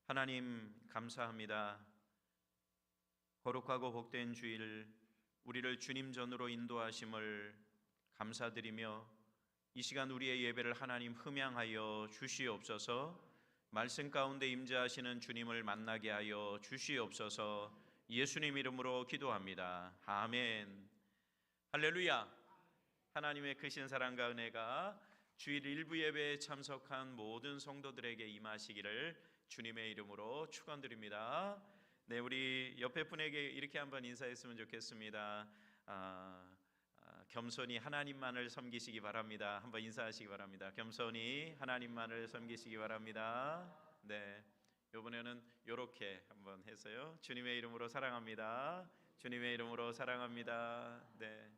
하나님 감사합니다. 거룩하고 복된 주일 우리를 주님 전으로 인도하심을 감사드리며 이 시간 우리의 예배를 하나님 흠양하여 주시옵소서. 말씀 가운데 임재하시는 주님을 만나게 하여 주시옵소서. 예수님 이름으로 기도합니다. 아멘. 할렐루야. 하나님의 크신 사랑과 은혜가 주일 일부 예배에 참석한 모든 성도들에게 임하시기를 주님의 이름으로 축원드립니다. 네, 우리 옆에 분에게 이렇게 한번 인사했으면 좋겠습니다. 겸손히 하나님만을 섬기시기 바랍니다. 한번 인사하시기 바랍니다. 겸손히 하나님만을 섬기시기 바랍니다. 네, 이번에는 이렇게 한번 해서요. 주님의 이름으로 사랑합니다. 주님의 이름으로 사랑합니다. 네.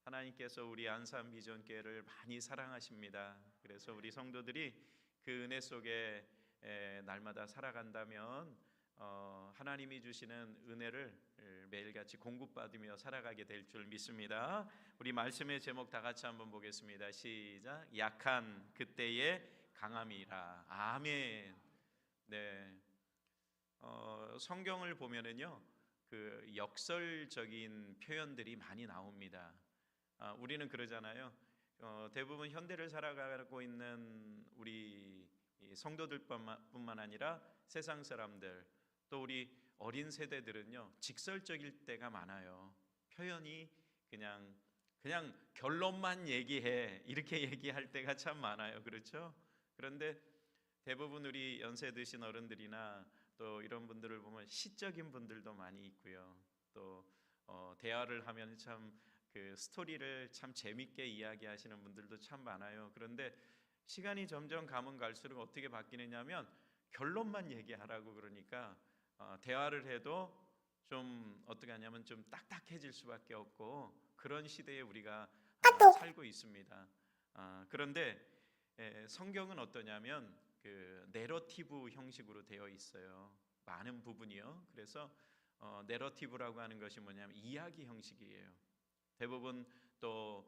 하나님께서 우리 안산 비전교회를 많이 사랑하십니다. 그래서 우리 성도들이 그 은혜 속에 날마다 살아간다면 하나님이 주시는 은혜를 매일같이 공급받으며 살아가게 될 줄 믿습니다. 우리 말씀의 제목 다 같이 한번 보겠습니다. 시작. 약한 그때의 강함이라. 아멘. 네. 성경을 보면은요, 그 역설적인 표현들이 많이 나옵니다. 우리는 그러잖아요. 대부분 현대를 살아가고 있는 우리 성도들뿐만 아니라 세상 사람들 또 우리 어린 세대들은요, 직설적일 때가 많아요. 표현이 그냥 결론만 얘기해 이렇게 얘기할 때가 참 많아요. 그렇죠? 그런데 대부분 우리 연세 드신 어른들이나 또 이런 분들을 보면 시적인 분들도 많이 있고요. 또 대화를 하면 참 그 스토리를 참 재밌게 이야기하시는 분들도 참 많아요. 그런데 시간이 점점 가면 갈수록 어떻게 바뀌느냐면 결론만 얘기하라고 그러니까 대화를 해도 좀 어떻게 하냐면 좀 딱딱해질 수밖에 없고 그런 시대에 우리가 살고 있습니다. 그런데 성경은 어떠냐면 그 내러티브 형식으로 되어 있어요. 많은 부분이요. 그래서 내러티브라고 하는 것이 뭐냐면 이야기 형식이에요. 대부분 또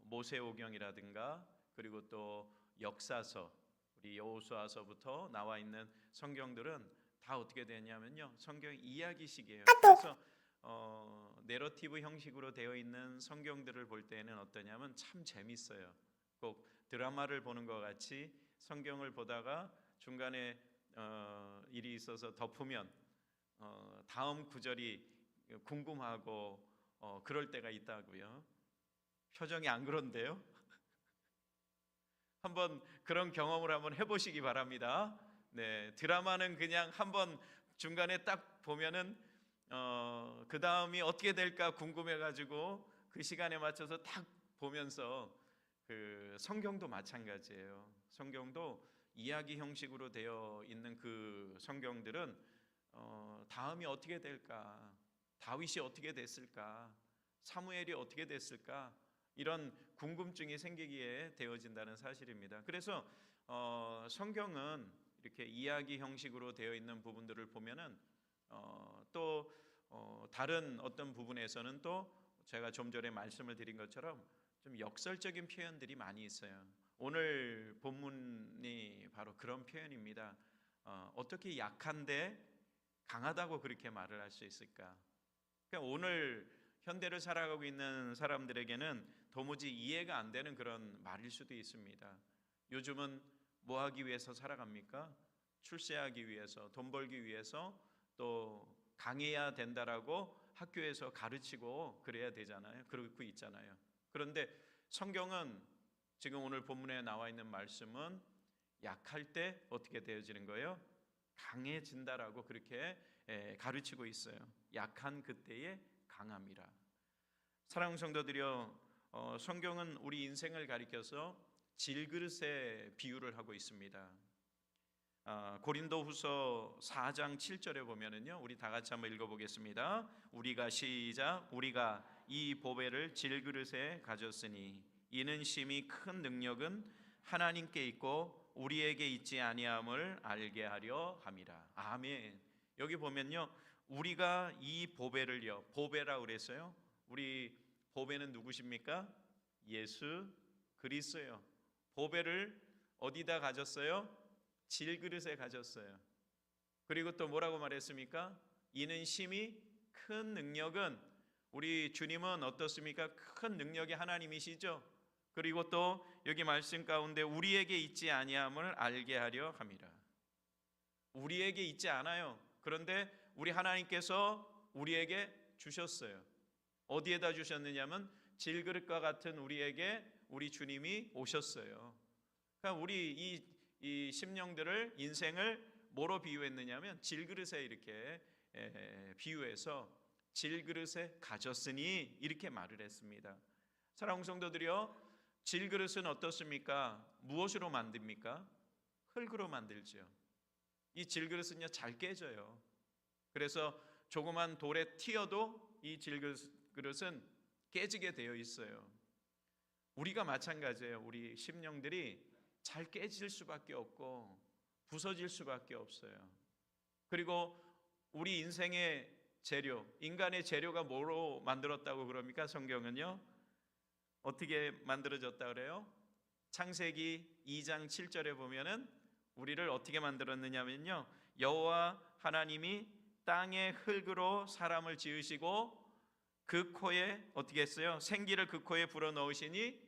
모세오경이라든가 그리고 또 역사서, 우리 여호수아서부터 나와 있는 성경들은 다 어떻게 되냐면요, 성경 이야기식이에요. 그래서 내러티브 형식으로 되어 있는 성경들을 볼 때는 어떠냐면 참 재밌어요. 꼭 드라마를 보는 것 같이 성경을 보다가 중간에 일이 있어서 덮으면 다음 구절이 궁금하고 그럴 때가 있다고요. 표정이 안 그런데요? 한번 그런 경험을 한번 해보시기 바랍니다. 네, 드라마는 그냥 한번 중간에 딱 보면은 그 다음이 어떻게 될까 궁금해가지고 그 시간에 맞춰서 딱 보면서 그 성경도 마찬가지예요. 성경도 이야기 형식으로 되어 있는 그 성경들은 다음이 어떻게 될까, 다윗이 어떻게 됐을까, 사무엘이 어떻게 됐을까, 이런 궁금증이 생기게 되어진다는 사실입니다. 그래서 성경은 이렇게 이야기 형식으로 되어 있는 부분들을 보면은 또 다른 어떤 부분에서는 또 제가 좀 전에 말씀을 드린 것처럼 좀 역설적인 표현들이 많이 있어요. 오늘 본문이 바로 그런 표현입니다. 어떻게 약한데 강하다고 그렇게 말을 할 수 있을까? 그러니까 오늘 현대를 살아가고 있는 사람들에게는 도무지 이해가 안 되는 그런 말일 수도 있습니다. 요즘은 뭐 하기 위해서 살아갑니까? 출세하기 위해서, 돈 벌기 위해서, 또 강해야 된다라고 학교에서 가르치고 그래야 되잖아요. 그러고 있잖아요. 그런데 성경은 지금 오늘 본문에 나와 있는 말씀은 약할 때 어떻게 되어지는 거예요? 강해진다라고 그렇게 가르치고 있어요. 약한 그때의 강함이라. 사랑하는 성도들이여, 성경은 우리 인생을 가리켜서 질그릇의 비유를 하고 있습니다. 고린도후서 4장 7절에 보면은요, 우리 다 같이 한번 읽어보겠습니다. 우리가 시작. 우리가 이 보배를 질그릇에 가졌으니 이는 심히 큰 능력은 하나님께 있고 우리에게 있지 아니함을 알게 하려 함이라. 아멘. 여기 보면요, 우리가 이 보배를요, 보배라고 그랬어요. 우리 보배는 누구십니까? 예수 그리스도예요. 보배를 어디다 가졌어요? 질그릇에 가졌어요. 그리고 또 뭐라고 말했습니까? 이는 심히 큰 능력은, 우리 주님은 어떻습니까? 큰 능력의 하나님이시죠. 그리고 또 여기 말씀 가운데 우리에게 있지 아니함을 알게 하려 함이라. 우리에게 있지 않아요. 그런데 우리 하나님께서 우리에게 주셨어요. 어디에다 주셨느냐면 질그릇과 같은 우리에게 우리 주님이 오셨어요. 그러니까 우리 이 심령들을, 인생을 뭐로 비유했느냐면 질그릇에 이렇게 비유해서 질그릇에 가졌으니 이렇게 말을 했습니다. 사랑하는 성도들이요, 질그릇은 어떻습니까? 무엇으로 만듭니까? 흙으로 만들죠. 이 질그릇은요 잘 깨져요. 그래서 조그만 돌에 튀어도 이 질그릇은 깨지게 되어 있어요. 우리가 마찬가지예요. 우리 심령들이 잘 깨질 수밖에 없고 부서질 수밖에 없어요. 그리고 우리 인생의 재료, 인간의 재료가 뭐로 만들었다고 그럽니까? 성경은요 어떻게 만들어졌다 그래요? 창세기 2장 7절에 보면은 우리를 어떻게 만들었느냐면요, 여호와 하나님이 땅의 흙으로 사람을 지으시고 그 코에 어떻게 했어요? 생기를 그 코에 불어넣으시니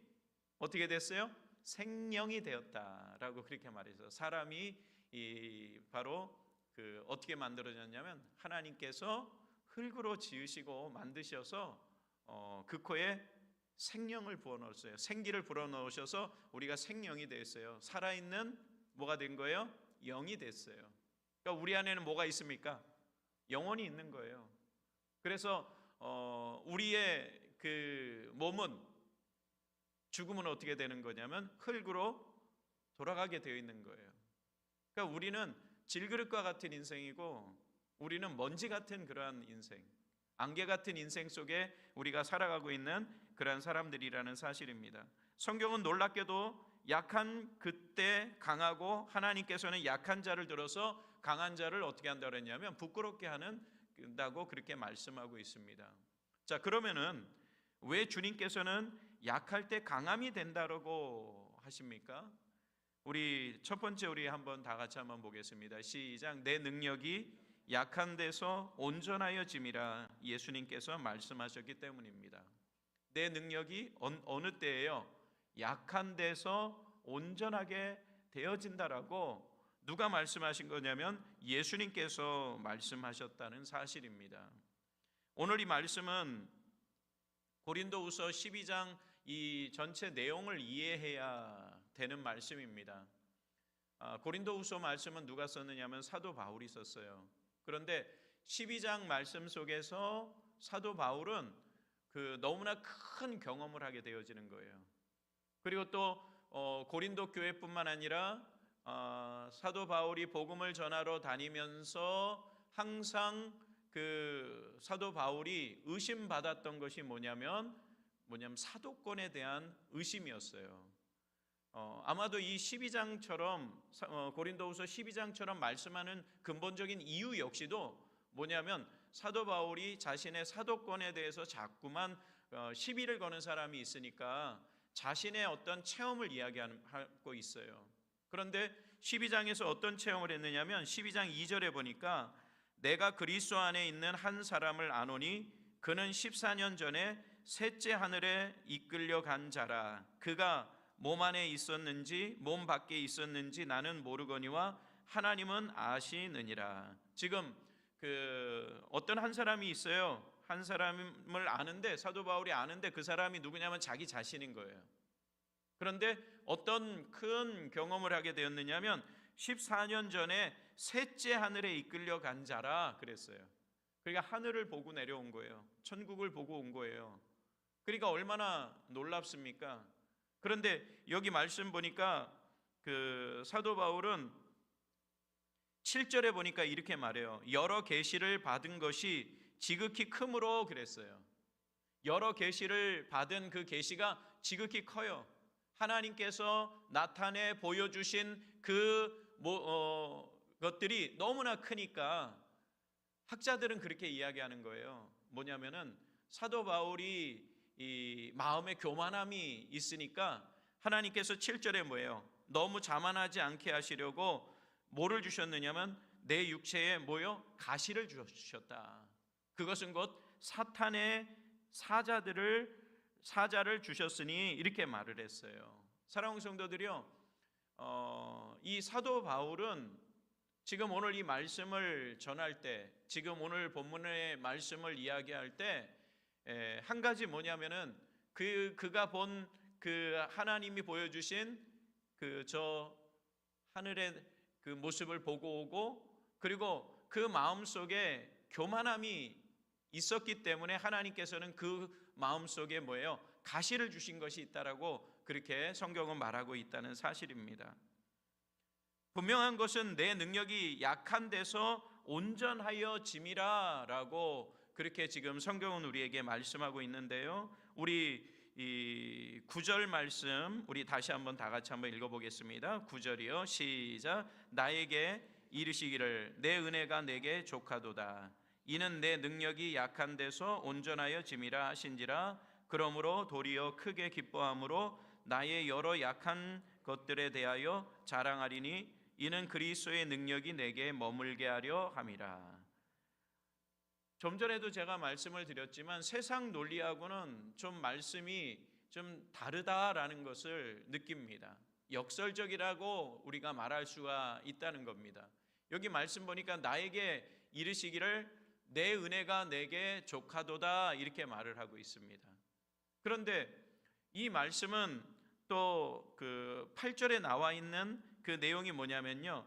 어떻게 됐어요? 생명이 되었다라고 그렇게 말해서, 사람이 바로 어떻게 만들어졌냐면 하나님께서 흙으로 지으시고 만드셔서 그 코에 생명을 부어넣었어요. 생기를 불어넣으셔서 우리가 생명이 됐어요. 살아있는 뭐가 된 거예요? 영이 됐어요. 그러니까 우리 안에는 뭐가 있습니까? 영혼이 있는 거예요. 그래서 우리의 그 몸은, 죽으면 어떻게 되는 거냐면 흙으로 돌아가게 되어 있는 거예요. 그러니까 우리는 질그릇과 같은 인생이고 우리는 먼지 같은 그러한 인생, 안개 같은 인생 속에 우리가 살아가고 있는 그러한 사람들이라는 사실입니다. 성경은 놀랍게도 약한 그때 강하고, 하나님께서는 약한 자를 들어서 강한 자를 어떻게 한다고 그랬냐면 부끄럽게 한다고 그렇게 말씀하고 있습니다. 자, 그러면은 왜 주님께서는 약할 때 강함이 된다고 하십니까? 우리 첫 번째 우리 한번 다 같이 한번 보겠습니다. 시작. 내 능력이 약한 데서 온전하여짐이라 예수님께서 말씀하셨기 때문입니다. 내 능력이 어느 때예요? 약한 데서 온전하게 되어진다라고 누가 말씀하신 거냐면 예수님께서 말씀하셨다는 사실입니다. 오늘 이 말씀은 고린도후서 12장 이 전체 내용을 이해해야 되는 말씀입니다. 고린도후서 말씀은 누가 썼느냐면 사도 바울이 썼어요. 그런데 12장 말씀 속에서 사도 바울은 너무나 큰 경험을 하게 되어지는 거예요. 그리고 또 고린도 교회뿐만 아니라 사도 바울이 복음을 전하러 다니면서 항상 사도 바울이 의심받았던 것이 뭐냐면 사도권에 대한 의심이었어요. 아마도 이 12장처럼 고린도후서 12장처럼 말씀하는 근본적인 이유 역시도 뭐냐면 사도 바울이 자신의 사도권에 대해서 자꾸만 시비를 거는 사람이 있으니까 자신의 어떤 체험을 이야기하고 있어요. 그런데 12장에서 어떤 체험을 했느냐면 12장 2절에 보니까 내가 그리스도 안에 있는 한 사람을 아노니 그는 14년 전에 셋째 하늘에 이끌려 간 자라. 그가 몸 안에 있었는지 몸 밖에 있었는지 나는 모르거니와 하나님은 아시느니라. 지금 어떤 한 사람이 있어요. 한 사람을 아는데, 사도 바울이 아는데 그 사람이 누구냐면 자기 자신인 거예요. 그런데 어떤 큰 경험을 하게 되었느냐면 14년 전에 셋째 하늘에 이끌려 간 자라 그랬어요. 그러니까 하늘을 보고 내려온 거예요. 천국을 보고 온 거예요. 그러니까 얼마나 놀랍습니까? 그런데 여기 말씀 보니까 사도 바울은 7절에 보니까 이렇게 말해요. 여러 계시를 받은 것이 지극히 크므로 그랬어요. 여러 계시를 받은 그 계시가 지극히 커요. 하나님께서 나타내 보여주신 것들이 너무나 크니까 학자들은 그렇게 이야기하는 거예요. 뭐냐면은 사도 바울이 이 마음의 교만함이 있으니까 하나님께서 7절에 뭐예요? 너무 자만하지 않게 하시려고 뭐를 주셨느냐면 내 육체에 뭐요? 가시를 주셨다. 그것은 곧 사탄의 사자를 주셨으니 이렇게 말을 했어요. 사랑하는 성도들이요, 이 사도 바울은 지금 오늘 이 말씀을 전할 때, 지금 오늘 본문의 말씀을 이야기할 때 한 가지 뭐냐면은 그가 본 그 하나님이 보여주신 그 저 하늘의 그 모습을 보고 오고, 그리고 그 마음 속에 교만함이 있었기 때문에 하나님께서는 그 마음 속에 뭐예요? 가시를 주신 것이 있다라고 그렇게 성경은 말하고 있다는 사실입니다. 분명한 것은 내 능력이 약한 데서 온전하여 짐이라라고 그렇게 지금 성경은 우리에게 말씀하고 있는데요. 우리 이 9절 말씀 우리 다시 한번 다 같이 한번 읽어보겠습니다. 9절이요. 시작. 나에게 이르시기를 내 은혜가 내게 족하도다. 이는 내 능력이 약한 데서 온전하여 짐이라 하신지라. 그러므로 도리어 크게 기뻐함으로 나의 여러 약한 것들에 대하여 자랑하리니 이는 그리스도의 능력이 내게 머물게 하려 함이라. 좀 전에도 제가 말씀을 드렸지만 세상 논리하고는 좀 말씀이 좀 다르다라는 것을 느낍니다. 역설적이라고 우리가 말할 수가 있다는 겁니다. 여기 말씀 보니까 나에게 이르시기를 내 은혜가 내게 족하도다 이렇게 말을 하고 있습니다. 그런데 이 말씀은 또 그 8절에 나와 있는 그 내용이 뭐냐면요,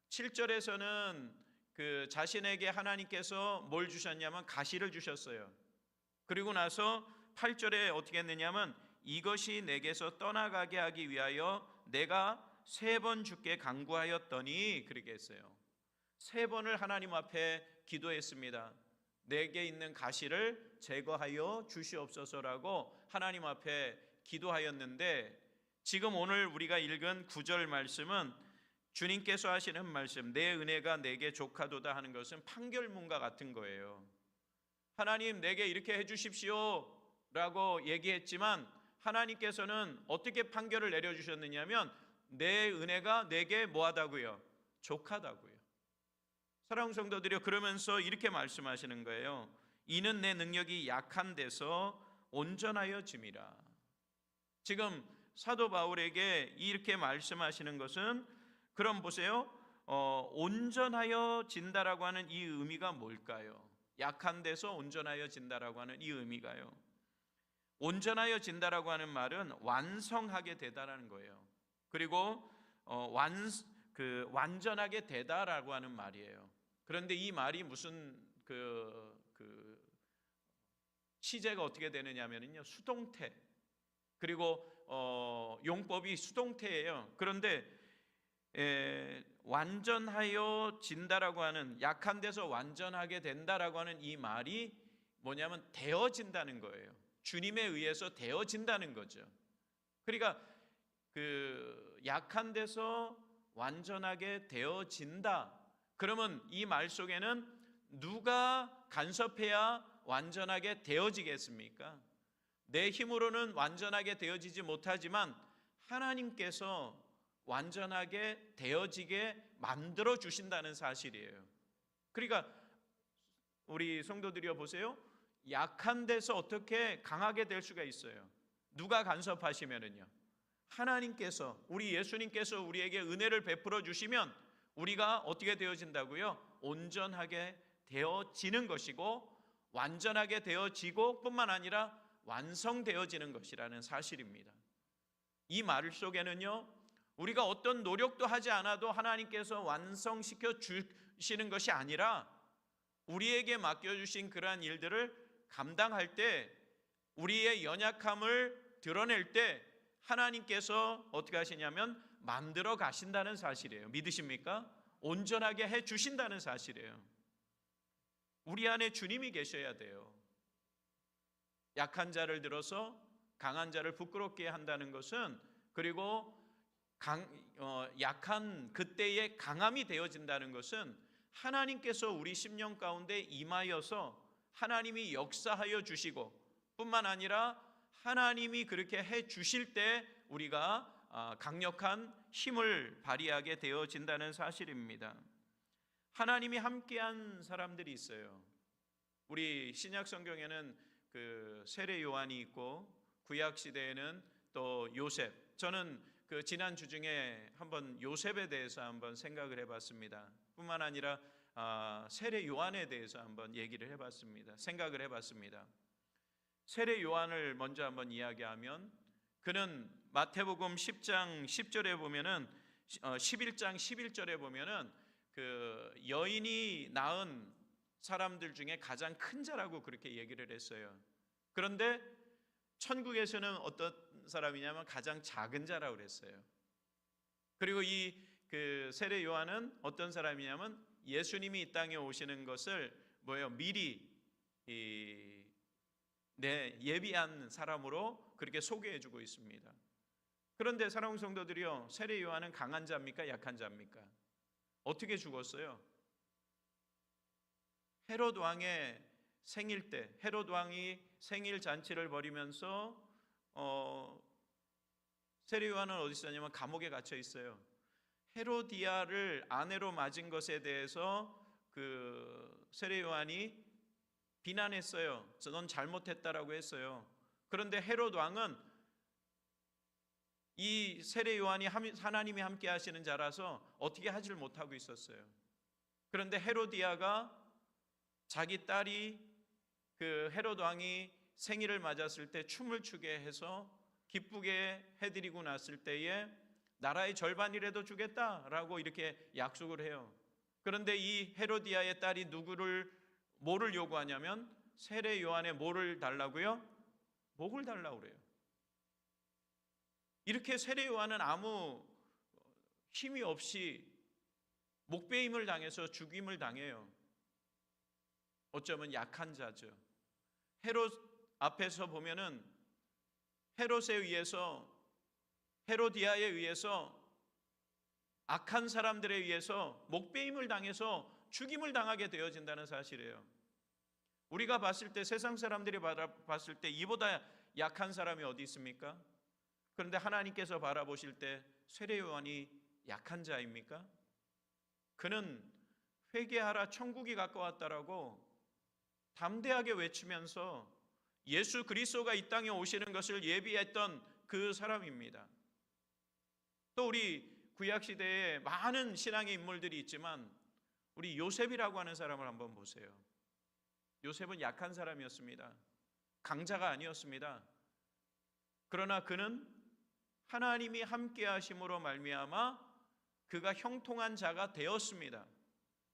7절에서는 그 자신에게 하나님께서 뭘 주셨냐면 가시를 주셨어요. 그리고 나서 8절에 어떻게 했느냐면 이것이 내게서 떠나가게 하기 위하여 내가 3번 주께 간구하였더니 그렇게 했어요. 3번을 하나님 앞에 기도했습니다. 내게 있는 가시를 제거하여 주시옵소서라고 하나님 앞에 기도하였는데, 지금 오늘 우리가 읽은 9절 말씀은 주님께서 하시는 말씀, 내 은혜가 내게 족하도다 하는 것은 판결문과 같은 거예요. 하나님 내게 이렇게 해주십시오 라고 얘기했지만 하나님께서는 어떻게 판결을 내려주셨느냐면 내 은혜가 내게 뭐하다고요? 족하다고요. 사랑하는 성도들이요, 그러면서 이렇게 말씀하시는 거예요. 이는 내 능력이 약한 데서 온전하여 짐이라. 지금 사도 바울에게 이렇게 말씀하시는 것은, 그럼 보세요, 온전하여 진다라고 하는 이 의미가 뭘까요? 약한 데서 온전하여 진다라고 하는 이 의미가요, 온전하여 진다라고 하는 말은 완성하게 되다라는 거예요. 그리고 완전하게 되다라고 하는 말이에요. 그런데 이 말이 무슨 시제가 어떻게 되느냐면요, 수동태, 그리고 용법이 수동태예요. 그런데 완전하여 진다라고 하는, 약한 데서 완전하게 된다라고 하는 이 말이 뭐냐면 되어진다는 거예요. 주님에 의해서 되어진다는 거죠. 그러니까 그 약한 데서 완전하게 되어진다. 그러면 이 말 속에는 누가 간섭해야 완전하게 되어지겠습니까? 내 힘으로는 완전하게 되어지지 못하지만 하나님께서 완전하게 되어지게 만들어 주신다는 사실이에요. 그러니까 우리 성도들이여 보세요. 약한 데서 어떻게 강하게 될 수가 있어요? 누가 간섭하시면은요, 하나님께서, 우리 예수님께서 우리에게 은혜를 베풀어 주시면 우리가 어떻게 되어진다고요? 온전하게 되어지는 것이고 완전하게 되어지고 뿐만 아니라 완성되어지는 것이라는 사실입니다. 이 말 속에는요, 우리가 어떤 노력도 하지 않아도 하나님께서 완성시켜 주시는 것이 아니라 우리에게 맡겨주신 그러한 일들을 감당할 때, 우리의 연약함을 드러낼 때 하나님께서 어떻게 하시냐면 만들어 가신다는 사실이에요. 믿으십니까? 온전하게 해 주신다는 사실이에요. 우리 안에 주님이 계셔야 돼요. 약한 자를 들어서 강한 자를 부끄럽게 한다는 것은, 그리고 약한 그때의 강함이 되어진다는 것은 하나님께서 우리 심령 가운데 임하여서 하나님이 역사하여 주시고 뿐만 아니라 하나님이 그렇게 해 주실 때 우리가 강력한 힘을 발휘하게 되어진다는 사실입니다. 하나님이 함께한 사람들이 있어요. 우리 신약 성경에는 그 세례 요한이 있고 구약 시대에는 또 요셉. 저는 그 지난 주 중에 한번 요셉에 대해서 한번 생각을 해봤습니다. 뿐만 아니라 세례 요한에 대해서 한번 얘기를 해봤습니다. 생각을 해봤습니다. 세례 요한을 먼저 한번 이야기하면 그는 마태복음 10장 10절에 보면은 11장 11절에 보면은 그 여인이 낳은 사람들 중에 가장 큰 자라고 그렇게 얘기를 했어요. 그런데 천국에서는 어떤 사람이냐면 가장 작은 자라고 그랬어요. 그리고 이 그 세례 요한은 어떤 사람이냐면 예수님이 이 땅에 오시는 것을 미리 예비한 사람으로 그렇게 소개해주고 있습니다. 그런데 사랑하는 성도들이요, 세례 요한은 강한 자입니까? 약한 자입니까? 어떻게 죽었어요? 헤롯 왕의 생일 때 헤롯 왕이 생일 잔치를 벌이면서 세례 요한은 어디 있었냐면 감옥에 갇혀 있어요. 헤로디아를 아내로 맞은 것에 대해서 그 세례 요한이 비난했어요. 넌 잘못했다라고 했어요. 그런데 헤롯 왕은 이 세례 요한이 하나님이 함께 하시는 자라서 어떻게 하지를 못하고 있었어요. 그런데 헤로디아가 자기 딸이 그 헤롯 왕이 생일을 맞았을 때 춤을 추게 해서 기쁘게 해드리고 났을 때에 나라의 절반이라도 주겠다라고 이렇게 약속을 해요. 그런데 이 헤로디아의 딸이 뭐를 요구하냐면 세례 요한의 뭐를 달라고요? 목을 달라고 그래요. 이렇게 세례 요한은 아무 힘이 없이 목베임을 당해서 죽임을 당해요. 어쩌면 약한 자죠. 헤롯 앞에서 보면은 헤롯에 의해서 헤로디아에 의해서 악한 사람들에 의해서 목베임을 당해서 죽임을 당하게 되어진다는 사실이에요. 우리가 봤을 때 세상 사람들이 봤을 때 이보다 약한 사람이 어디 있습니까? 그런데 하나님께서 바라보실 때 세례 요한이 약한 자입니까? 그는 회개하라 천국이 가까웠다라고 담대하게 외치면서 예수 그리스도가 이 땅에 오시는 것을 예비했던 그 사람입니다. 또 우리 구약 시대에 많은 신앙의 인물들이 있지만 우리 요셉이라고 하는 사람을 한번 보세요. 요셉은 약한 사람이었습니다. 강자가 아니었습니다. 그러나 그는 하나님이 함께 하심으로 말미암아 그가 형통한 자가 되었습니다.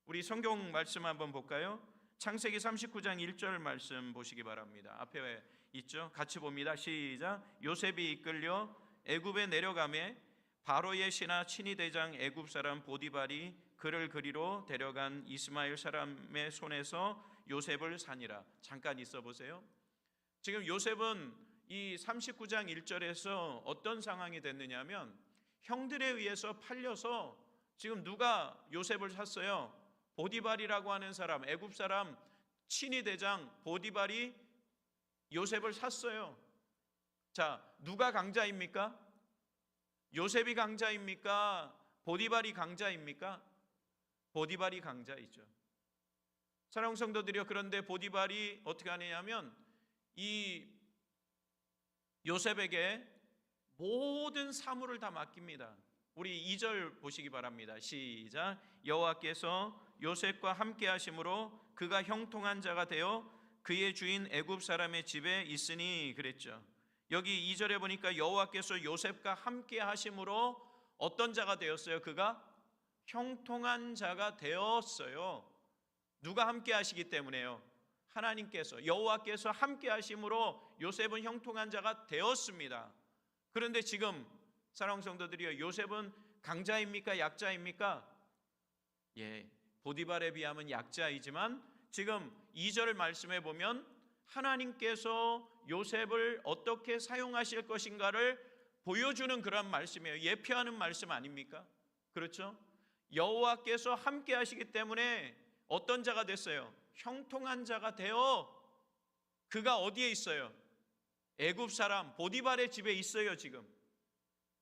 우리 성경 말씀 한번 볼까요? 창세기 39장 1절 말씀 보시기 바랍니다. 앞에 있죠? 같이 봅니다. 시작. 요셉이 이끌려 애굽에 내려가매 바로의 신하 친위 대장 애굽 사람 보디발이 그를 그리로 데려간 이스마엘 사람의 손에서 요셉을 사니라. 잠깐 있어 보세요. 지금 요셉은 이 39장 1절에서 어떤 상황이 됐느냐면 형들에 의해서 팔려서 지금 누가 요셉을 샀어요? 보디발이라고 하는 사람, 애굽 사람 친위 대장 보디발이 요셉을 샀어요. 자, 누가 강자입니까? 요셉이 강자입니까? 보디발이 강자입니까? 보디발이 강자이죠. 사랑하는 성도들이요, 그런데 보디발이 어떻게 하느냐면 이 요셉에게 모든 사물을 다 맡깁니다. 우리 2절 보시기 바랍니다. 시작. 여호와께서 요셉과 함께 하심으로 그가 형통한 자가 되어 그의 주인 애굽 사람의 집에 있으니 그랬죠. 여기 2절에 보니까 여호와께서 요셉과 함께 하심으로 어떤 자가 되었어요? 그가 형통한 자가 되었어요. 누가 함께 하시기 때문에요? 하나님께서, 여호와께서 함께 하심으로 요셉은 형통한 자가 되었습니다. 그런데 지금 사랑하는 성도들이요, 요셉은 강자입니까? 약자입니까? 보디발에 비하면 약자이지만 지금 2절 말씀에 보면 하나님께서 요셉을 어떻게 사용하실 것인가를 보여주는 그런 말씀이에요. 예표하는 말씀 아닙니까? 그렇죠? 여호와께서 함께 하시기 때문에 어떤 자가 됐어요? 형통한 자가 되어 그가 어디에 있어요? 애굽 사람 보디발의 집에 있어요. 지금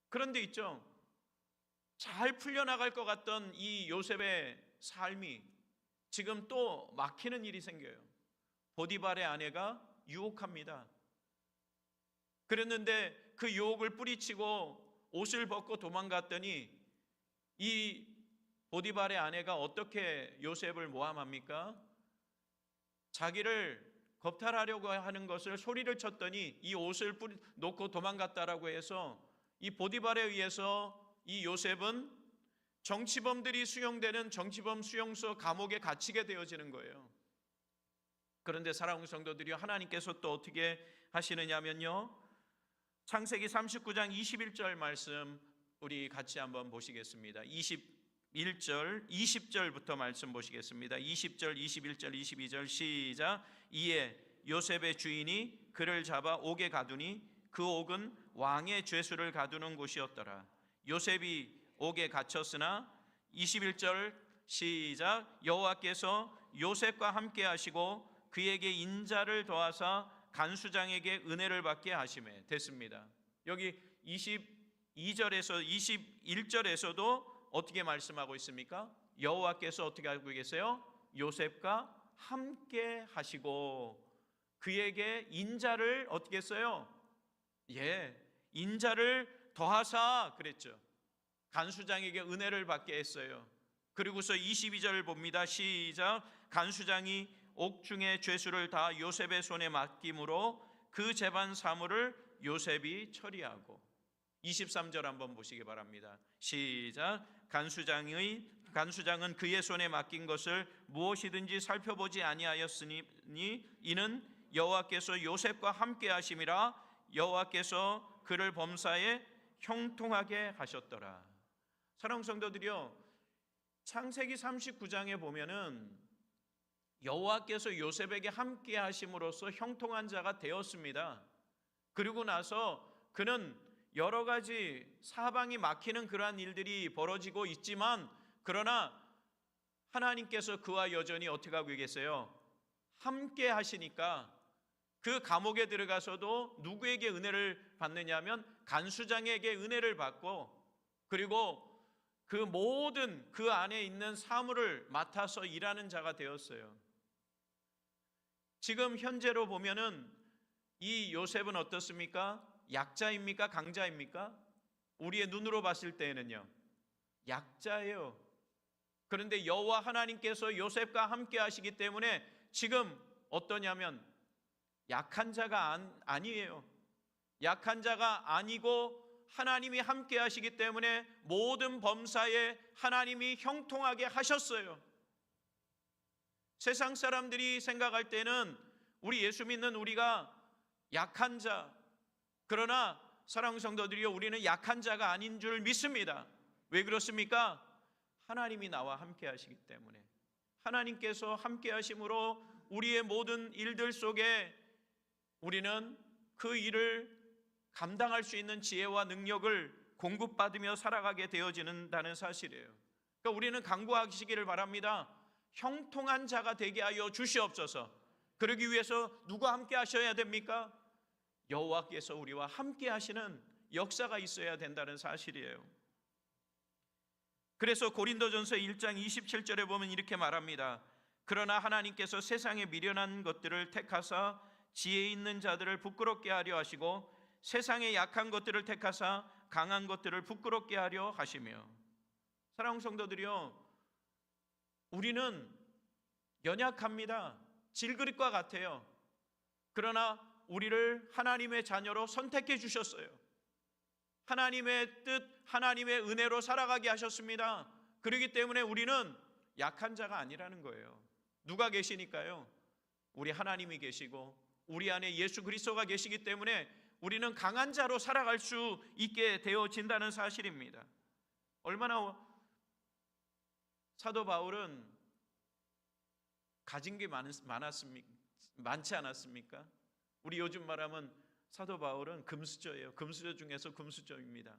그런데 있죠, 잘 풀려나갈 것 같던 이 요셉의 삶이 지금 또 막히는 일이 생겨요. 보디발의 아내가 유혹합니다. 그랬는데 그 유혹을 뿌리치고 옷을 벗고 도망갔더니 이 보디발의 아내가 어떻게 요셉을 모함합니까? 자기를 겁탈하려고 하는 것을 소리를 쳤더니 이 옷을 놓고 도망갔다라고 해서 이 보디발에 의해서 이 요셉은 정치범들이 수용되는 정치범 수용소 감옥에 갇히게 되어지는 거예요. 그런데 사랑하는 성도들이요, 하나님께서 또 어떻게 하시느냐면요, 창세기 39장 21절 말씀 우리 같이 한번 보시겠습니다. 21절 20절부터 말씀 보시겠습니다. 20절 21절 22절 시작. 이에 요셉의 주인이 그를 잡아 옥에 가두니 그 옥은 왕의 죄수를 가두는 곳이었더라. 요셉이 옥에 갇혔으나 21절 시작. 여호와께서 요셉과 함께 하시고 그에게 인자를 더하사 간수장에게 은혜를 받게 하심에. 됐습니다. 여기 22절에서 21절에서도 어떻게 말씀하고 있습니까? 여호와께서 어떻게 하고 계세요? 요셉과 함께 하시고 그에게 인자를 어떻게 했어요? 인자를 더하사 그랬죠. 간수장에게 은혜를 받게 했어요. 그리고서 22절을 봅니다. 시작. 간수장이 옥중의 죄수를 다 요셉의 손에 맡김으로 그 재반 사물을 요셉이 처리하고. 23절 한번 보시기 바랍니다. 시작. 간수장은 그의 손에 맡긴 것을 무엇이든지 살펴보지 아니하였으니 이는 여호와께서 요셉과 함께 하심이라. 여호와께서 그를 범사에 형통하게 하셨더라. 사랑하는 성도들이요, 창세기 39장에 보면은 여호와께서 요셉에게 함께 하심으로써 형통한 자가 되었습니다. 그리고 나서 그는 여러 가지 사방이 막히는 그러한 일들이 벌어지고 있지만, 그러나 하나님께서 그와 여전히 어떻게 하고 계세요? 함께 하시니까 그 감옥에 들어가서도 누구에게 은혜를 받느냐면 간수장에게 은혜를 받고, 그리고 그 모든 그 안에 있는 사물을 맡아서 일하는 자가 되었어요. 지금 현재로 보면은 이 요셉은 어떻습니까? 약자입니까? 강자입니까? 우리의 눈으로 봤을 때는요, 약자예요. 그런데 여호와 하나님께서 요셉과 함께 하시기 때문에 지금 어떠냐면 약한 자가 아니에요. 약한 자가 아니고 하나님이 함께 하시기 때문에 모든 범사에 하나님이 형통하게 하셨어요. 세상 사람들이 생각할 때는 우리 예수 믿는 우리가 약한 자, 그러나 사랑하는 성도들이요, 우리는 약한 자가 아닌 줄 믿습니다. 왜 그렇습니까? 하나님이 나와 함께 하시기 때문에. 하나님께서 함께 하심으로 우리의 모든 일들 속에 우리는 그 일을 감당할 수 있는 지혜와 능력을 공급받으며 살아가게 되어진다는 사실이에요. 그러니까 우리는 간구하시기를 바랍니다. 형통한 자가 되게 하여 주시옵소서. 그러기 위해서 누가 함께 하셔야 됩니까? 여호와께서 우리와 함께 하시는 역사가 있어야 된다는 사실이에요. 그래서 고린도전서 1장 27절에 보면 이렇게 말합니다. 그러나 하나님께서 세상에 미련한 것들을 택하사 지혜 있는 자들을 부끄럽게 하려 하시고 세상에 약한 것들을 택하사 강한 것들을 부끄럽게 하려 하시며. 사랑하는 성도들이요, 우리는 연약합니다. 질그릇과 같아요. 그러나 우리를 하나님의 자녀로 선택해 주셨어요. 하나님의 뜻, 하나님의 은혜로 살아가게 하셨습니다. 그렇기 때문에 우리는 약한 자가 아니라는 거예요. 누가 계시니까요? 우리 하나님이 계시고 우리 안에 예수 그리스도가 계시기 때문에 우리는 강한 자로 살아갈 수 있게 되어진다는 사실입니다. 얼마나 사도 바울은 가진 게 많지 않았습니까? 우리 요즘 말하면 사도 바울은 금수저예요. 금수저 중에서 금수저입니다.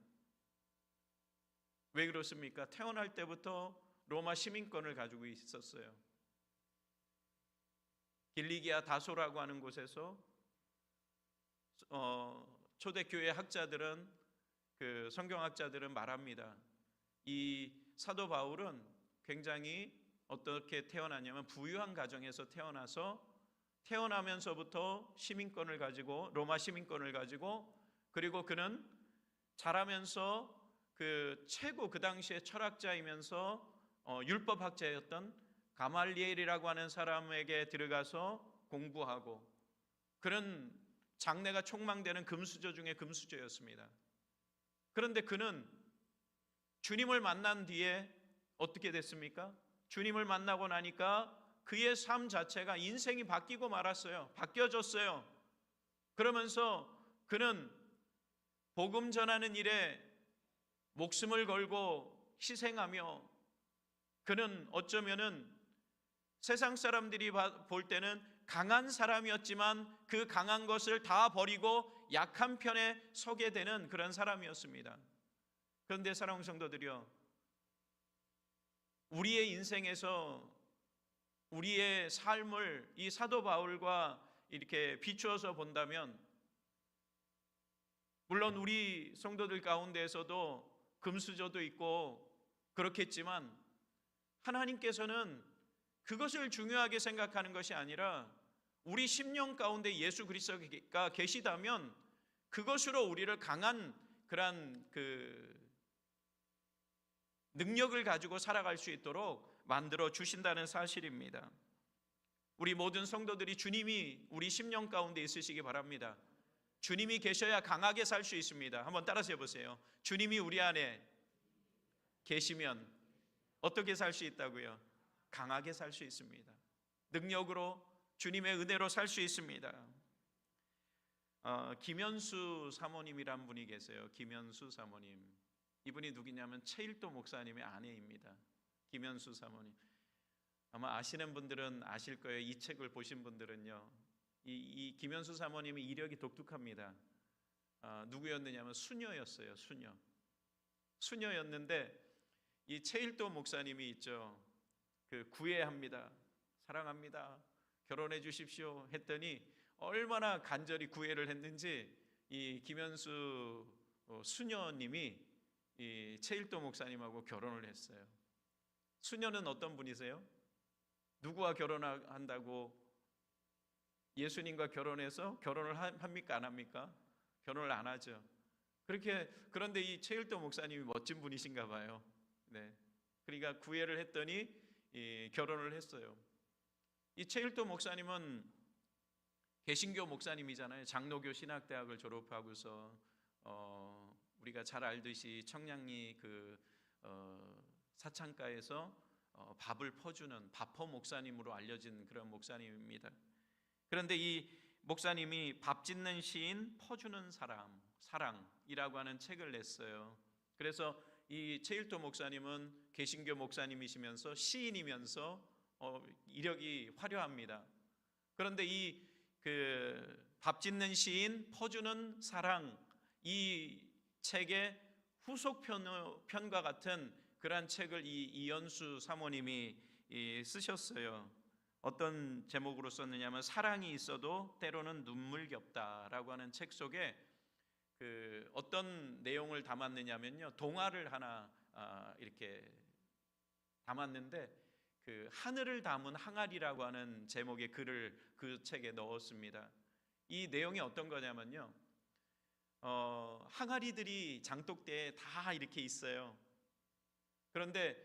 왜 그렇습니까? 태어날 때부터 로마 시민권을 가지고 있었어요. 길리기아 다소라고 하는 곳에서 초대교회 학자들은 그 성경학자들은 말합니다. 이 사도 바울은 굉장히 어떻게 태어났냐면 부유한 가정에서 태어나서 태어나면서부터 시민권을 가지고 로마 시민권을 가지고 그리고 그는 자라면서 그 최고 그 당시에 철학자이면서 율법학자였던 가말리엘이라고 하는 사람에게 들어가서 공부하고 그런 장래가 촉망되는 금수저 중에 금수저였습니다. 그런데 그는 주님을 만난 뒤에 어떻게 됐습니까? 주님을 만나고 나니까 그의 삶 자체가 인생이 바뀌고 말았어요. 바뀌어졌어요. 그러면서 그는 복음 전하는 일에 목숨을 걸고 희생하며 그는 어쩌면은 세상 사람들이 볼 때는 강한 사람이었지만 그 강한 것을 다 버리고 약한 편에 서게 되는 그런 사람이었습니다. 그런데 사랑하는 성도들이요, 우리의 인생에서 우리의 삶을 이 사도 바울과 이렇게 비추어서 본다면 물론 우리 성도들 가운데에서도 금수저도 있고 그렇겠지만 하나님께서는 그것을 중요하게 생각하는 것이 아니라 우리 심령 가운데 예수 그리스도가 계시다면 그것으로 우리를 강한 그런 능력을 가지고 살아갈 수 있도록 만들어 주신다는 사실입니다. 우리 모든 성도들이 주님이 우리 심령 가운데 있으시기 바랍니다. 주님이 계셔야 강하게 살 수 있습니다. 한번 따라서 해보세요. 주님이 우리 안에 계시면 어떻게 살 수 있다고요? 강하게 살 수 있습니다. 능력으로 주님의 은혜로 살 수 있습니다. 김현수 사모님이란 분이 계세요. 김현수 사모님. 이분이 누구냐면 최일도 목사님의 아내입니다. 김현수 사모님. 아마 아시는 분들은 아실 거예요. 이 책을 보신 분들은요. 이 김현수 사모님의 이력이 독특합니다. 누구였느냐면 수녀였어요. 수녀였는데 이 최일도 목사님이 있죠. 그 구애합니다. 사랑합니다. 결혼해 주십시오 했더니 얼마나 간절히 구애를 했는지 이 김현수 수녀님이 이 최일도 목사님하고 결혼을 했어요. 수녀는 어떤 분이세요? 누구와 결혼한다고? 예수님과 결혼해서 결혼을 합니까? 안 합니까? 결혼을 안 하죠. 그런데 이 최일도 목사님이 멋진 분이신가 봐요. 네. 그러니까 구애를 했더니 결혼을 했어요. 이 최일도 목사님은 개신교 목사님이잖아요. 장로교 신학대학을 졸업하고서 우리가 잘 알듯이 청량리 사창가에서 밥을 퍼주는 밥퍼 목사님으로 알려진 그런 목사님입니다. 그런데 이 목사님이 밥 짓는 시인 퍼주는 사랑이라고 하는 책을 냈어요. 그래서 이 최일도 목사님은 개신교 목사님이시면서 시인이면서 이력이 화려합니다. 그런데 이 밥 짓는 시인 퍼주는 사랑 이 책의 후속편과 같은 그러한 책을 이연수 사모님이 쓰셨어요. 어떤 제목으로 썼느냐면 사랑이 있어도 때로는 눈물겹다라고 하는 책 속에 어떤 내용을 담았느냐면요, 동화를 하나 이렇게 담았는데 하늘을 담은 항아리라고 하는 제목의 글을 그 책에 넣었습니다. 이 내용이 어떤 거냐면요, 항아리들이 장독대에 다 이렇게 있어요. 그런데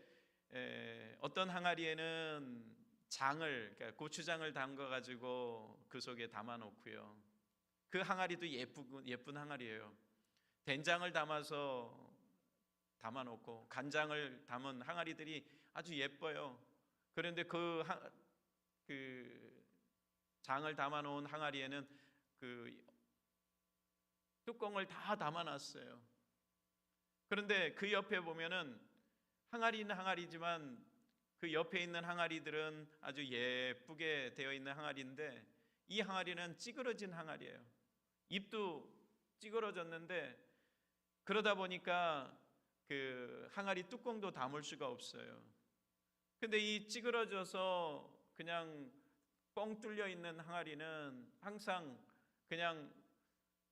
어떤 항아리에는 그러니까 고추장을 담가 가지고 그 속에 담아 놓고요. 그 항아리도 예쁜 항아리예요. 된장을 담아서 담아 놓고 간장을 담은 항아리들이 아주 예뻐요. 그런데 그 장을 담아 놓은 항아리에는 뚜껑을 다 담아 놨어요. 그런데 그 옆에 보면은 항아리는 항아리지만 그 옆에 있는 항아리들은 아주 예쁘게 되어 있는 항아리인데 이 항아리는 찌그러진 항아리예요. 입도 찌그러졌는데 그러다 보니까 그 항아리 뚜껑도 담을 수가 없어요. 근데 이 찌그러져서 그냥 뻥 뚫려 있는 항아리는 항상 그냥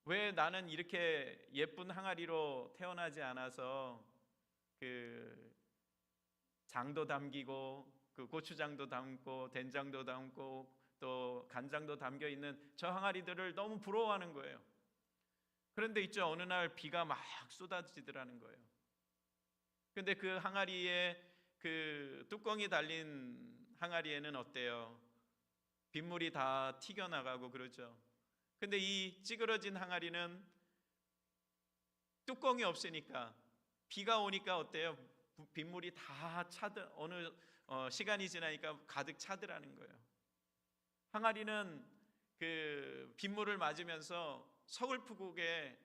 왜 나는 이렇게 예쁜 항아리로 태어나지 않아서 그 장도 담기고 그 고추장도 담고 된장도 담고 또 간장도 담겨 있는 저 항아리들을 너무 부러워하는 거예요. 그런데 있죠, 어느 날 비가 막 쏟아지더라는 거예요. 근데 그 항아리에 그 뚜껑이 달린 항아리에는 어때요? 빗물이 다 튀겨나가고 그러죠. 근데 이 찌그러진 항아리는 뚜껑이 없으니까 비가 오니까 어때요? 빗물이 다 어느 시간이 지나니까 가득 차더라는 거예요. 항아리는 그 빗물을 맞으면서 서글프게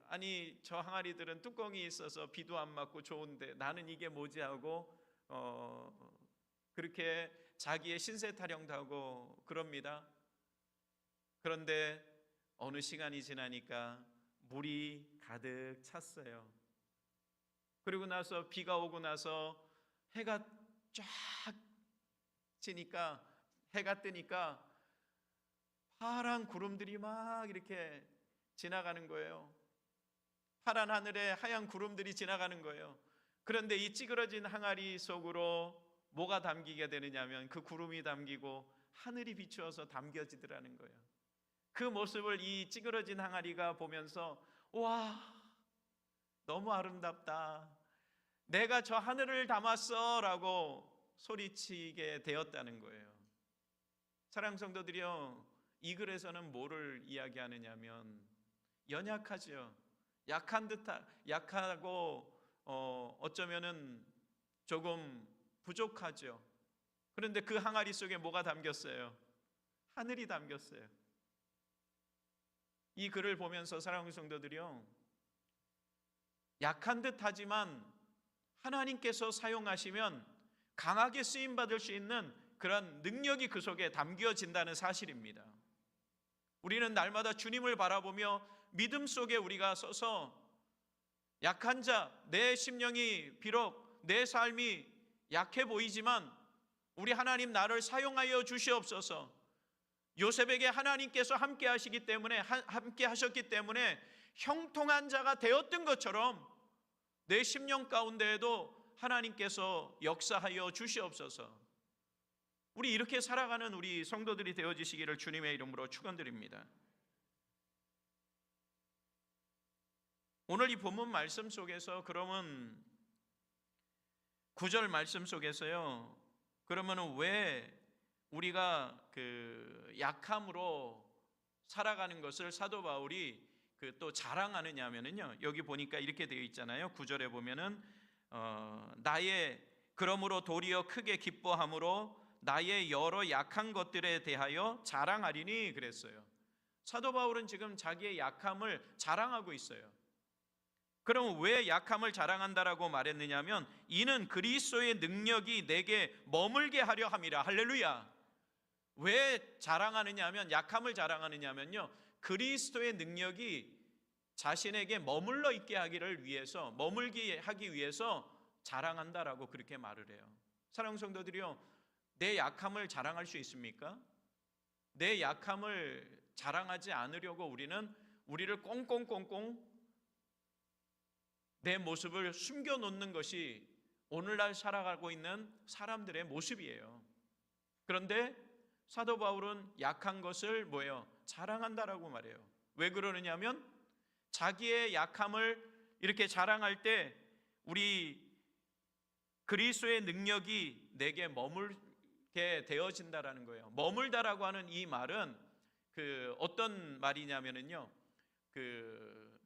아니 저 항아리들은 뚜껑이 있어서 비도 안 맞고 좋은데 나는 이게 뭐지 하고 그렇게 자기의 신세 타령도 하고 그럽니다. 그런데 어느 시간이 지나니까 물이 가득 찼어요. 그리고 나서 비가 오고 나서 해가 쫙 지니까, 해가 뜨니까 파란 구름들이 막 이렇게 지나가는 거예요. 파란 하늘에 하얀 구름들이 지나가는 거예요. 그런데 이 찌그러진 항아리 속으로 뭐가 담기게 되느냐면 그 구름이 담기고 하늘이 비추어서 담겨지더라는 거예요. 그 모습을 이 찌그러진 항아리가 보면서 와, 너무 아름답다, 내가 저 하늘을 담았어 라고 소리치게 되었다는 거예요. 사랑하는 성도들이요, 이 글에서는 뭐를 이야기하느냐면 연약하죠. 약하고 어쩌면은 조금 부족하죠. 그런데 그 항아리 속에 뭐가 담겼어요? 하늘이 담겼어요. 이 글을 보면서 사랑하는 성도들이요, 약한 듯 하지만 하나님께서 사용하시면 강하게 쓰임받을 수 있는 그런 능력이 그 속에 담겨진다는 사실입니다. 우리는 날마다 주님을 바라보며 믿음 속에 우리가 서서 약한 자, 내 심령이 비록 내 삶이 약해 보이지만 우리 하나님 나를 사용하여 주시옵소서. 요셉에게 하나님께서 함께 하시기 때문에, 함께 하셨기 때문에 형통한 자가 되었던 것처럼 내 심령 가운데에도 하나님께서 역사하여 주시옵소서. 우리 이렇게 살아가는 우리 성도들이 되어지시기를 주님의 이름으로 축원드립니다. 오늘 이 본문 말씀 속에서 그러면 9절 말씀 속에서요, 그러면 왜 우리가 그 약함으로 살아가는 것을 사도 바울이 또 자랑하느냐 하면은요, 여기 보니까 이렇게 되어 있잖아요. 9절에 보면은 나의 그러므로 도리어 크게 기뻐함으로 나의 여러 약한 것들에 대하여 자랑하리니 그랬어요. 사도 바울은 지금 자기의 약함을 자랑하고 있어요. 그럼 왜 약함을 자랑한다라고 말했느냐면 이는 그리스도의 능력이 내게 머물게 하려 함이라. 할렐루야. 왜 자랑하느냐 하면, 약함을 자랑하느냐 하면요, 그리스도의 능력이 자신에게 머물러 있게 하기를 위해서, 머물게 하기 위해서 자랑한다라고 그렇게 말을 해요. 사랑하는 성도들이요, 내 약함을 자랑할 수 있습니까? 내 약함을 자랑하지 않으려고 우리를 꽁꽁꽁꽁 내 모습을 숨겨놓는 것이 오늘날 살아가고 있는 사람들의 모습이에요. 그런데 사도 바울은 약한 것을 뭐예요? 자랑한다라고 말해요. 왜 그러느냐면 자기의 약함을 이렇게 자랑할 때 우리 그리스도의 능력이 내게 머물게 되어진다라는 거예요. 머물다라고 하는 이 말은 어떤 말이냐면은요,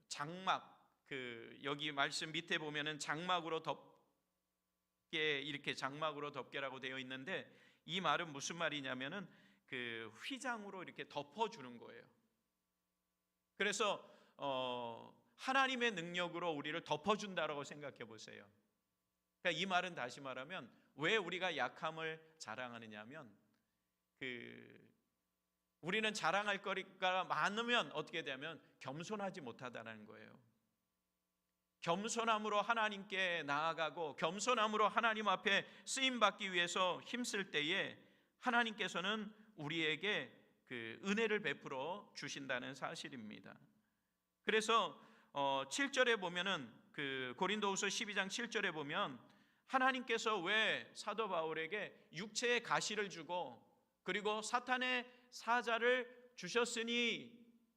장막, 여기 말씀 밑에 보면은 장막으로 덮게, 이렇게 장막으로 덮게라고 되어 있는데 이 말은 무슨 말이냐면은 휘장으로 이렇게 덮어주는 거예요. 그래서 하나님의 능력으로 우리를 덮어준다라고 생각해 보세요. 그러니까 이 말은 다시 말하면 왜 우리가 약함을 자랑하느냐면 우리는 자랑할 거리가 많으면 어떻게 되면 겸손하지 못하다는 거예요. 겸손함으로 하나님께 나아가고 겸손함으로 하나님 앞에 쓰임받기 위해서 힘쓸 때에 하나님께서는 우리에게 그 은혜를 베풀어 주신다는 사실입니다. 그래서 7절에 보면은 그 고린도후서 12장 7절에 보면 하나님께서 왜 사도 바울에게 육체의 가시를 주고 그리고 사탄의 사자를 주셨으니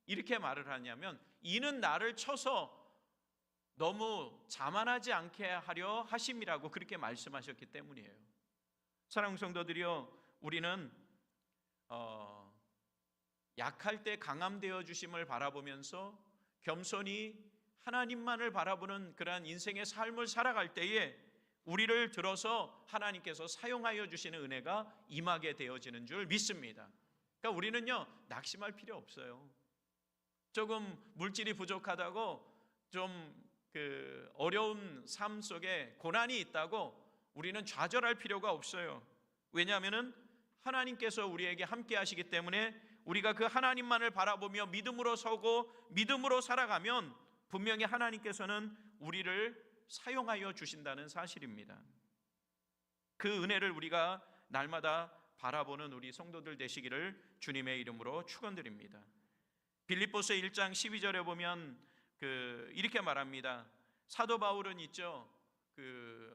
이렇게 말을 하냐면 이는 나를 쳐서 너무 자만하지 않게 하려 하심이라고 그렇게 말씀하셨기 때문이에요. 사랑하는 성도들이여, 우리는 약할 때 강함되어 주심을 바라보면서 겸손히 하나님만을 바라보는 그러한 인생의 삶을 살아갈 때에 우리를 들어서 하나님께서 사용하여 주시는 은혜가 임하게 되어지는 줄 믿습니다. 그러니까 우리는요, 낙심할 필요 없어요. 조금 물질이 부족하다고 좀 그 어려운 삶 속에 고난이 있다고 우리는 좌절할 필요가 없어요. 왜냐하면은 하나님께서 우리에게 함께 하시기 때문에 우리가 그 하나님만을 바라보며 믿음으로 서고 믿음으로 살아가면 분명히 하나님께서는 우리를 사용하여 주신다는 사실입니다. 그 은혜를 우리가 날마다 바라보는 우리 성도들 되시기를 주님의 이름으로 축원드립니다. 빌립보서 1장 12절에 보면 이렇게 말합니다. 사도 바울은 있죠.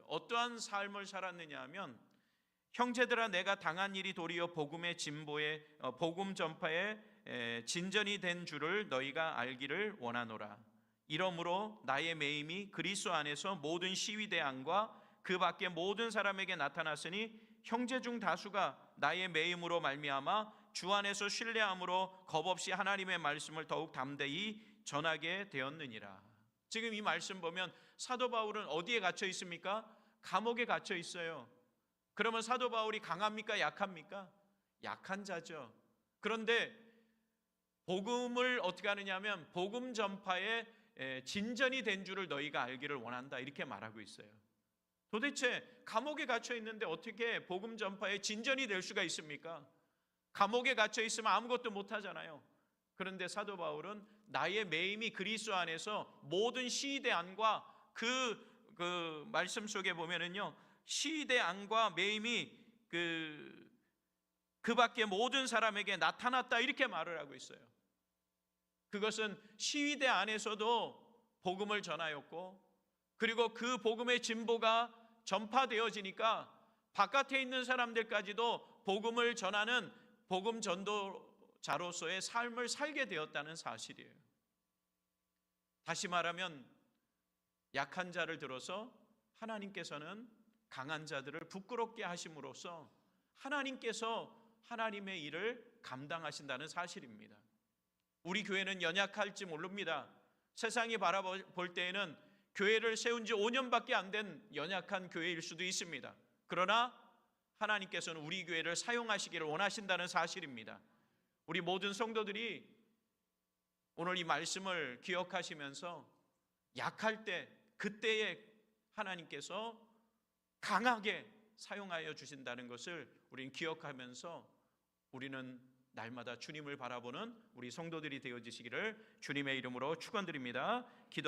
어떠한 삶을 살았느냐 하면 형제들아 내가 당한 일이 도리어 복음의 진보에 복음 전파에 진전이 된 줄을 너희가 알기를 원하노라. 이러므로 나의 매임이 그리스도 안에서 모든 시위대 안과 그 밖에 모든 사람에게 나타났으니 형제 중 다수가 나의 매임으로 말미암아 주 안에서 신뢰함으로 겁없이 하나님의 말씀을 더욱 담대히 전하게 되었느니라. 지금 이 말씀 보면 사도 바울은 어디에 갇혀 있습니까? 감옥에 갇혀 있어요. 그러면 사도 바울이 강합니까? 약합니까? 약한 자죠. 그런데 복음을 어떻게 하느냐면 복음 전파에 진전이 된 줄을 너희가 알기를 원한다 이렇게 말하고 있어요. 도대체 감옥에 갇혀 있는데 어떻게 복음 전파에 진전이 될 수가 있습니까? 감옥에 갇혀 있으면 아무것도 못 하잖아요. 그런데 사도 바울은 나의 매임이 그리스도 안에서 모든 시대 안과 그 말씀 속에 보면은요, 시대 안과 매임이 그 밖에 모든 사람에게 나타났다 이렇게 말을 하고 있어요. 그것은 시위대 안에서도 복음을 전하였고 그리고 그 복음의 진보가 전파되어지니까 바깥에 있는 사람들까지도 복음을 전하는 복음 전도자로서의 삶을 살게 되었다는 사실이에요. 다시 말하면 약한 자를 들어서 하나님께서는 강한 자들을 부끄럽게 하심으로써 하나님께서 하나님의 일을 감당하신다는 사실입니다. 우리 교회는 연약할지 모릅니다. 세상이 바라볼 때에는 교회를 세운 지 5년밖에 안 된 연약한 교회일 수도 있습니다. 그러나 하나님께서는 우리 교회를 사용하시기를 원하신다는 사실입니다. 우리 모든 성도들이 오늘 이 말씀을 기억하시면서 약할 때 그때에 하나님께서 강하게 사용하여 주신다는 것을 우리는 기억하면서 우리는 날마다 주님을 바라보는 우리 성도들이 되어지시기를 주님의 이름으로 축원드립니다.